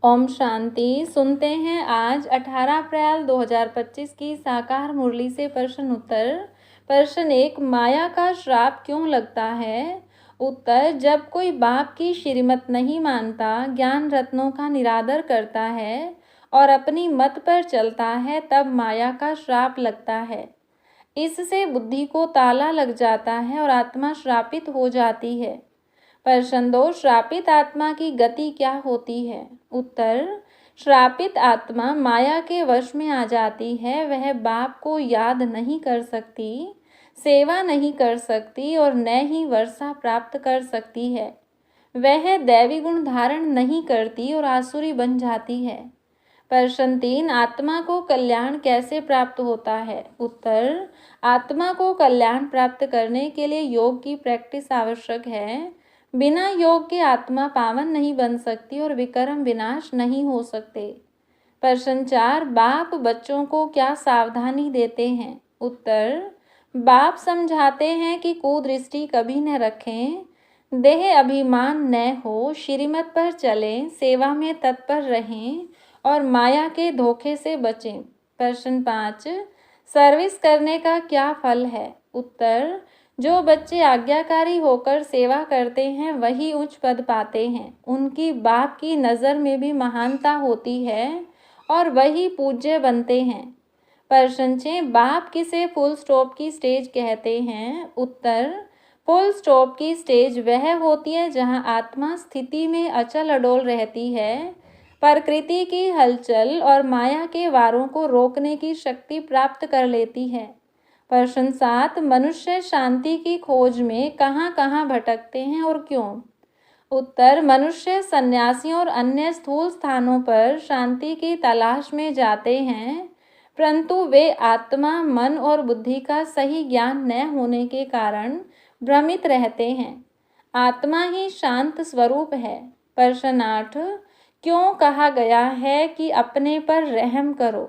ओम शांति। सुनते हैं आज 18 अप्रैल 2025 की साकार मुरली से प्रश्न उत्तर। प्रश्न 1, माया का श्राप क्यों लगता है? उत्तर, जब कोई बाप की श्रीमत नहीं मानता, ज्ञान रत्नों का निरादर करता है और अपनी मत पर चलता है, तब माया का श्राप लगता है। इससे बुद्धि को ताला लग जाता है और आत्मा श्रापित हो जाती है। प्रश्न 2, श्रापित आत्मा की गति क्या होती है? उत्तर, श्रापित आत्मा माया के वश में आ जाती है। वह बाप को याद नहीं कर सकती, सेवा नहीं कर सकती और न ही वर्षा प्राप्त कर सकती है। वह दैवी गुण धारण नहीं करती और आसुरी बन जाती है। प्रश्न 3, आत्मा को कल्याण कैसे प्राप्त होता है? उत्तर, आत्मा को कल्याण प्राप्त करने के लिए योग की प्रैक्टिस आवश्यक है। बिना योग के आत्मा पावन नहीं बन सकती और विकर्म विनाश नहीं हो सकते। प्रश्न 4, बाप बच्चों को क्या सावधानी देते हैं? उत्तर, बाप समझाते हैं कि कुदृष्टि कभी न रखें, देह अभिमान न हो, श्रीमत पर चलें, सेवा में तत्पर रहें और माया के धोखे से बचें। प्रश्न 5, सर्विस करने का क्या फल है? उत्तर, जो बच्चे आज्ञाकारी होकर सेवा करते हैं वही उच्च पद पाते हैं। उनकी बाप की नज़र में भी महानता होती है और वही पूज्य बनते हैं। प्रश्न 6, बाप किसे फुल स्टॉप की स्टेज कहते हैं? उत्तर, फुल स्टॉप की स्टेज वह होती है जहां आत्मा स्थिति में अचल अडोल रहती है, प्रकृति की हलचल और माया के वारों को रोकने की शक्ति प्राप्त कर लेती है। प्रश्न 7, मनुष्य शांति की खोज में कहाँ कहाँ भटकते हैं और क्यों? उत्तर, मनुष्य सन्यासियों और अन्य स्थूल स्थानों पर शांति की तलाश में जाते हैं, परंतु वे आत्मा, मन और बुद्धि का सही ज्ञान न होने के कारण भ्रमित रहते हैं। आत्मा ही शांत स्वरूप है। प्रश्न 8, क्यों कहा गया है कि अपने पर रहम करो?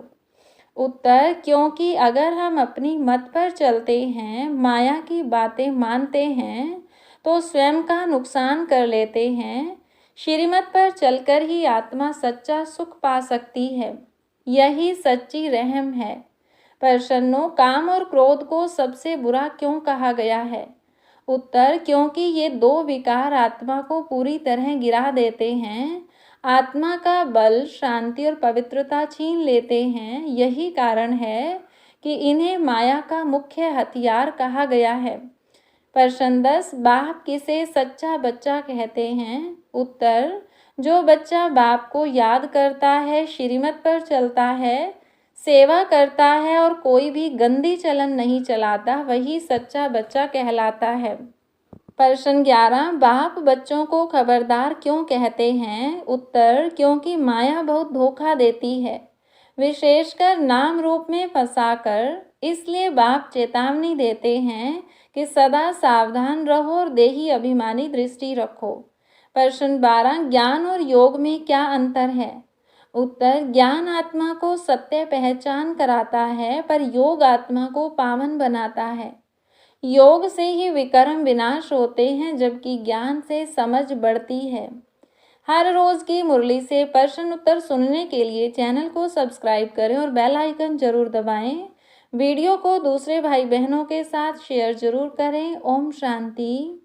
उत्तर, क्योंकि अगर हम अपनी मत पर चलते हैं, माया की बातें मानते हैं, तो स्वयं का नुकसान कर लेते हैं। श्रीमत पर चलकर ही आत्मा सच्चा सुख पा सकती है। यही सच्ची रहम है। प्रश्न 9, काम और क्रोध को सबसे बुरा क्यों कहा गया है? उत्तर, क्योंकि ये दो विकार आत्मा को पूरी तरह गिरा देते हैं, आत्मा का बल, शांति और पवित्रता छीन लेते हैं। यही कारण है कि इन्हें माया का मुख्य हथियार कहा गया है। प्रश्न 10, बाप किसे सच्चा बच्चा कहते हैं? उत्तर, जो बच्चा बाप को याद करता है, श्रीमत पर चलता है, सेवा करता है और कोई भी गंदी चलन नहीं चलाता, वही सच्चा बच्चा कहलाता है। प्रश्न 11, बाप बच्चों को खबरदार क्यों कहते हैं? उत्तर, क्योंकि माया बहुत धोखा देती है, विशेषकर नाम रूप में फंसाकर। इसलिए बाप चेतावनी देते हैं कि सदा सावधान रहो और देही अभिमानी दृष्टि रखो। प्रश्न 12, ज्ञान और योग में क्या अंतर है? उत्तर, ज्ञान आत्मा को सत्य पहचान कराता है, पर योग आत्मा को पावन बनाता है। योग से ही विकर्म विनाश होते हैं, जबकि ज्ञान से समझ बढ़ती है। हर रोज की मुरली से प्रश्न उत्तर सुनने के लिए चैनल को सब्सक्राइब करें और बेल आइकन जरूर दबाएं। वीडियो को दूसरे भाई बहनों के साथ शेयर जरूर करें। ओम शांति।